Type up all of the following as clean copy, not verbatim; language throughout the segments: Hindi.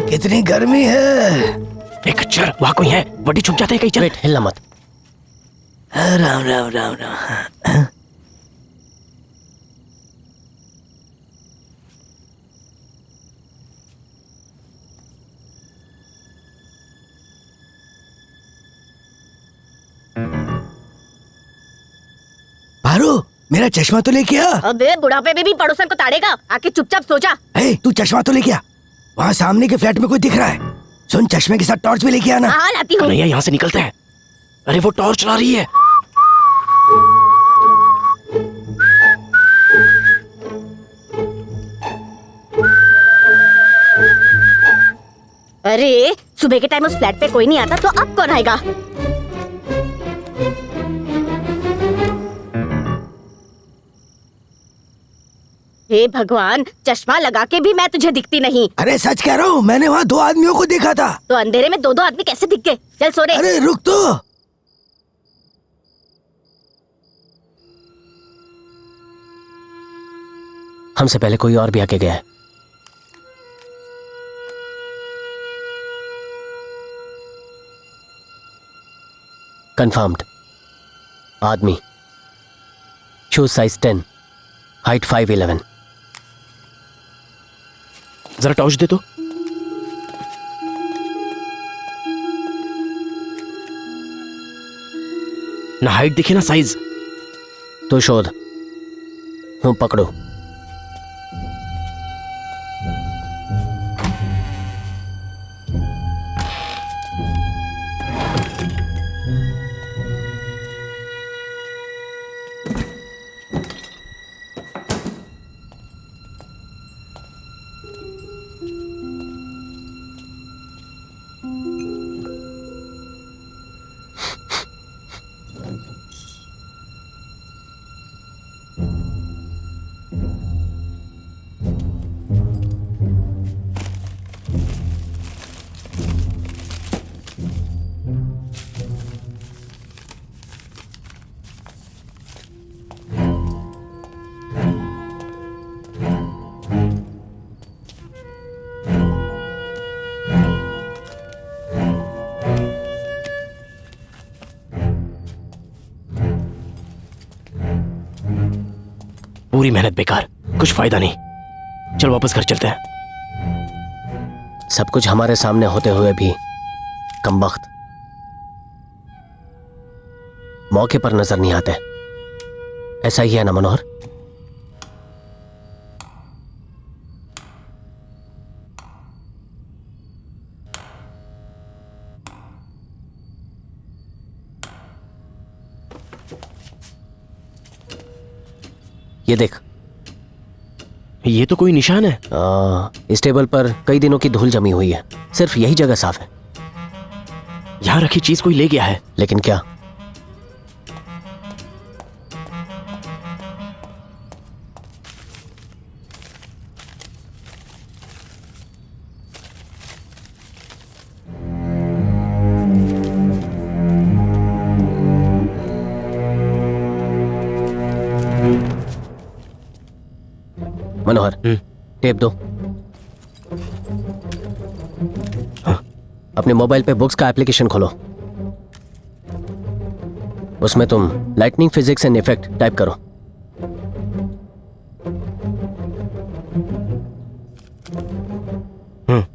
कितनी गर्मी है। एक अक्षर वहाँ कोई है, बड़ी छुप जाते हैं कहीं। चल वेट, हिलना मत। राम राम राम राम। पारो, मेरा चश्मा तो लेके आ। अबे बुढ़ापे में भी पड़ोसन को ताड़ेगा, आके चुपचाप सो जा। तू चश्मा तो लेके आ। वहाँ सामने के फ्लैट में कोई दिख रहा है। सुन, चश्मे के साथ टॉर्च भी लेके आना। हाँ, लाती हूँ। कन्हैया, यहाँ से निकलते हैं। अरे वो टॉर्च चला रही है। अरे सुबह के टाइम उस फ्लैट पे कोई नहीं आता तो अब कौन आएगा? हे भगवान, चश्मा लगा के भी मैं तुझे दिखती नहीं। अरे सच कह रहा हूँ, मैंने वहाँ 2 आदमियों को देखा था। तो अंधेरे में 2 आदमी कैसे दिख गए? चल सो रे। अरे रुक तो। हमसे पहले कोई और भी आके गया है। कंफर्म्ड। आदमी, शूज साइज 10, हाइट 5'11". जरा टॉर्च दे तो। ना हाइट दिखे ना साइज। तो शोध, तुम पकड़ो। पूरी मेहनत बेकार, कुछ फायदा नहीं। चल वापस घर चलते हैं। सब कुछ हमारे सामने होते हुए भी कमबख्त मौके पर नजर नहीं आते। ऐसा ही है ना मनोहर? ये देख, ये तो कोई निशान है। इस टेबल पर कई दिनों की धूल जमी हुई है। सिर्फ यही जगह साफ है। यहाँ रखी चीज कोई ले गया है। लेकिन क्या? मनोहर, टेप दो। अपने मोबाइल पे बुक्स का एप्लीकेशन खोलो। उसमें तुम lightning physics and effect type करो।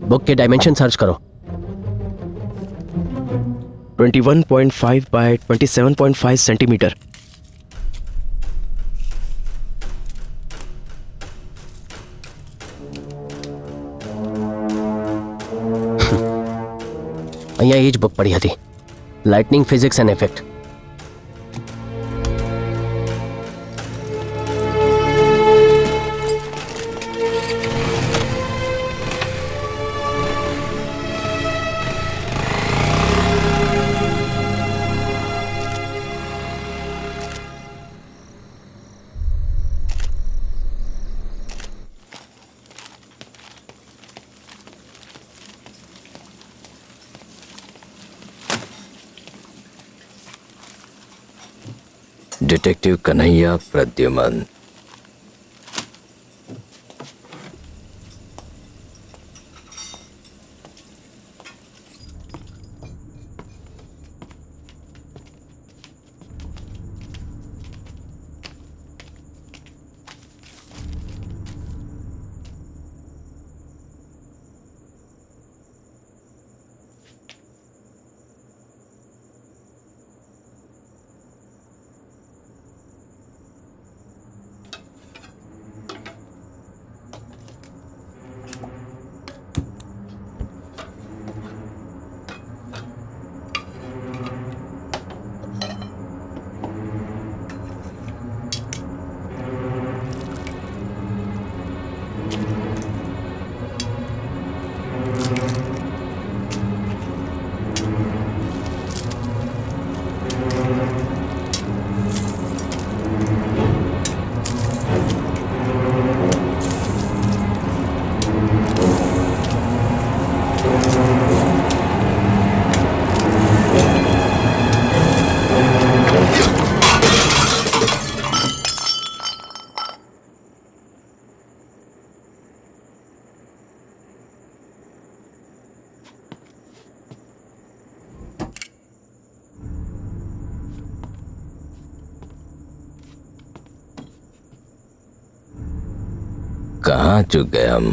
बुक के डायमेंशन सर्च करो। 21.5 बाय 27.5 सेंटीमीटर। અહીંયા એ જ બુક પડી હતી, lightning physics and effect. Detective Kanhaiya Pradyuman. कहाँ चुक गए हम?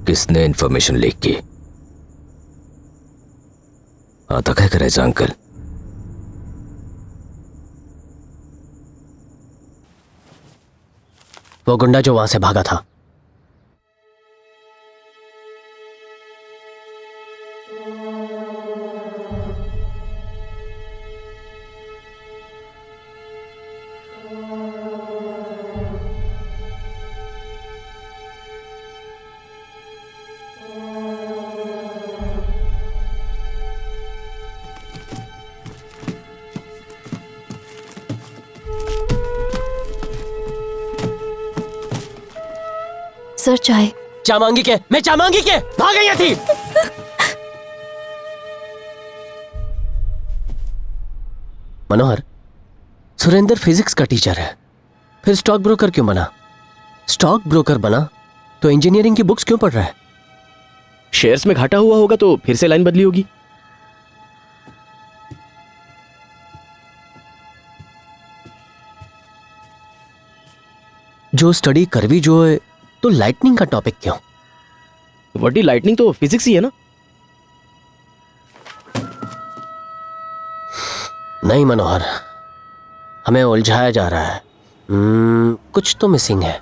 किसने इंफॉर्मेशन लीक की? आता क्या करे अंकल? वो गुंडा जो वहां से भागा था. सर चाय. चा मांगी के? मैं चा मांगी के भाग गई थी. मनोहर, सुरेंद्र फिजिक्स का टीचर है, फिर स्टॉक ब्रोकर क्यों बना? स्टॉक ब्रोकर बना तो इंजीनियरिंग की बुक्स क्यों पढ़ रहा है? शेयर्स में घाटा हुआ होगा तो फिर से लाइन बदली होगी. जो स्टडी करवी जो है तो लाइटनिंग का टॉपिक क्यों? वटी लाइटनिंग तो फिजिक्स ही है ना. नहीं मनोहर, हमें उलझाया जा रहा है. कुछ तो मिसिंग है.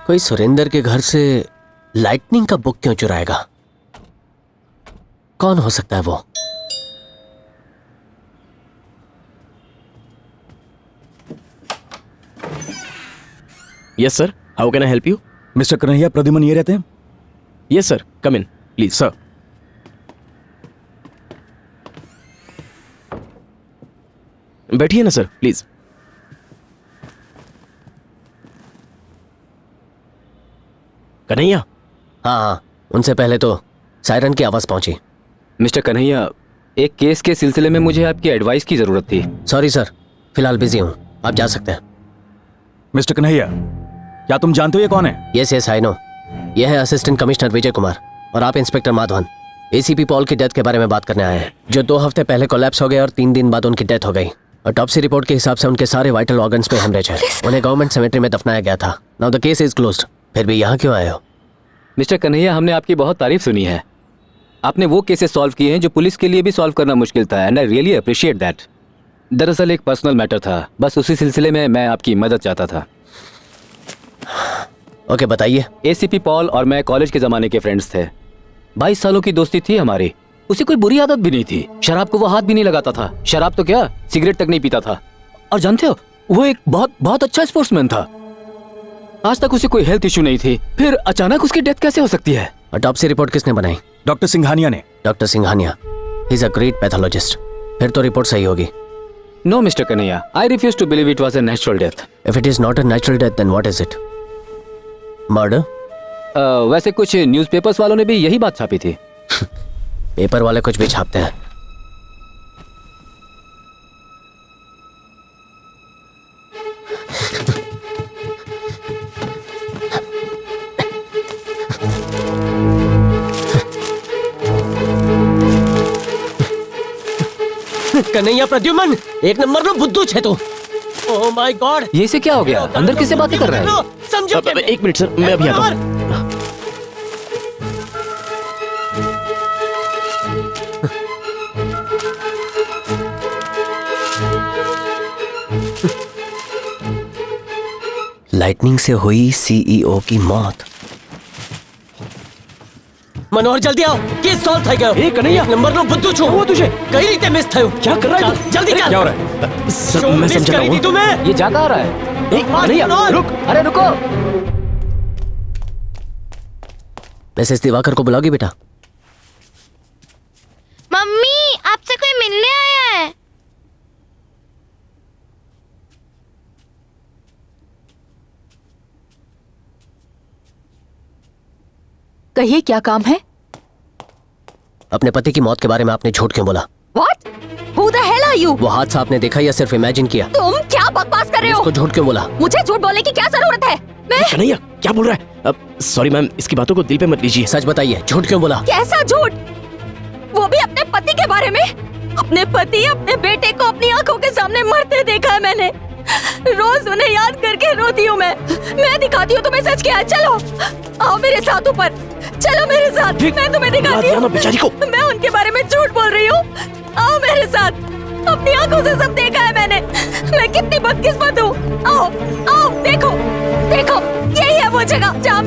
कोई सुरेंद्र के घर से लाइटनिंग का बुक क्यों चुराएगा? कौन हो सकता है वो? Yes sir, how can I help you? Mister Kanhaiya Pradyuman ये रहते हैं? Yes sir, come in please sir. बैठिए ना सर प्लीज. कन्हैया. हाँ, उनसे पहले तो सायरन की आवाज पहुंची. मिस्टर कन्हैया, एक केस के सिलसिले में मुझे आपकी एडवाइस की जरूरत थी. सॉरी सर, फिलहाल बिजी हूं, आप जा सकते हैं. मिस्टर कन्हैया, क्या तुम जानते हो ये कौन है? Yes yes I know. यह है असिस्टेंट कमिश्नर विजय कुमार और आप इंस्पेक्टर माधवन. एसीपी पॉल की डेथ के बारे में बात करने आए हैं, जो 2 हफ्ते पहले कोलैप्स हो गए और 3 दिन बाद उनकी डेथ हो गई. ऑटोप्सी रिपोर्ट के हिसाब से उनके सारे वाइटल ऑर्गन्स में हेमरेज है. उन्हें गवर्नमेंट सेमेट्री में दफनाया गया था. Now the case is closed. फिर भी यहाँ क्यों आए हो? मिस्टर कन्हैया, हमने आपकी बहुत तारीफ सुनी है. आपने वो केसेस सॉल्व किए हैं जो पुलिस के लिए भी सॉल्व करना मुश्किल था, and I really appreciate that. दरअसल एक पर्सनल मैटर था, बस उसी सिलसिले में मैं आपकी मदद चाहता था. ओके बताइए। एसीपी पॉल और मैं कॉलेज के जमाने के फ्रेंड्स थे। 22 सालों की दोस्ती थी हमारी। उसे कोई बुरी आदत भी नहीं थी। शराब को वो हाथ भी नहीं लगाता था। शराब तो क्या, सिगरेट तक नहीं पीता था। और जानते हो, वो एक बहुत अच्छा स्पोर्ट्समैन था। आज तक उसे कोई हेल्थ इशू नहीं थी। फिर अचानक उसकी डेथ कैसे हो सकती है? ऑटोप्सी रिपोर्ट किसने बनाई? डॉक्टर सिंघानिया ने। Doctor Singhania, he is a great pathologist. फिर तो रिपोर्ट सही होगी। No mister Kanhaiya, I refuse to believe it was a natural death. If it is not a natural death then what is it? Murder? वैसे कुछ न्यूज़पेपर्स वालों ने भी यही बात छापी थी। पेपर वाले कुछ भी छापते हैं। कन्हैया प्रद्युमन, एक नंबर में बुद्धू छे तू। ओह माय गॉड, ये से क्या हो गया? अंदर किससे बातें कर रहा है? समझो। एक मिनट सर, मैं अभी आता हूँ। लाइटनिंग से हुई सीईओ की मौत। मनोहर जल्दी आओ, केस सॉल्व થઈ ગયો। ए कन्हैया, नंबर નો बुद्धू छो वो तुझे कई रीते मिस થયું। क्या कर रहा है तू? जल्दी चल। क्या हो रहा है? सर शो मैं मिस समझाता करी थी हूँ। तुम्हें। ये जा कहाँ रहा है? ए कन्हैया, रुक। अरे रुको। मिसेस दिवाकर को बुलाओगी बेटा? मम्मी, आपसे कोई मिलने आया है। कहिए क्या काम है? अपने पति की मौत के बारे में आपने झूठ क्यों बोला? What? Who the hell are you? वो हादसा आपने देखा या सिर्फ इमेजिन किया? तुम क्या बकवास कर रहे हो? इसको झूठ क्यों बोला? मुझे झूठ बोलने की क्या जरूरत है? मैं कन्हैया क्या बोल रहा है? सॉरी मैम, इसकी बातों को दिल पे मत लीजिए। सच बताइए, झूठ क्यों बोला? कैसा झूठ? वो भी अपने पति के बारे में? अपने पति, अपने बेटे को अपनी आंखों के सामने मरते देखा है मैंने। रोज उन्हें याद करके रोती हूँ मैं दिखाती हूँ तुम्हें सच क्या है। चलो आओ मेरे साथ ऊपर, चलो मेरे साथ, मैं तुम्हें दिखाती हूँ। बेचारी को मैं उनके बारे में झूठ बोल रही हूँ। आओ मेरे साथ, अपनी आंखों से सब देखा है मैंने। मैं कितनी बदकिस्मत हूँ। आओ आओ, देखो देखो, यही है वो जगह जहाँ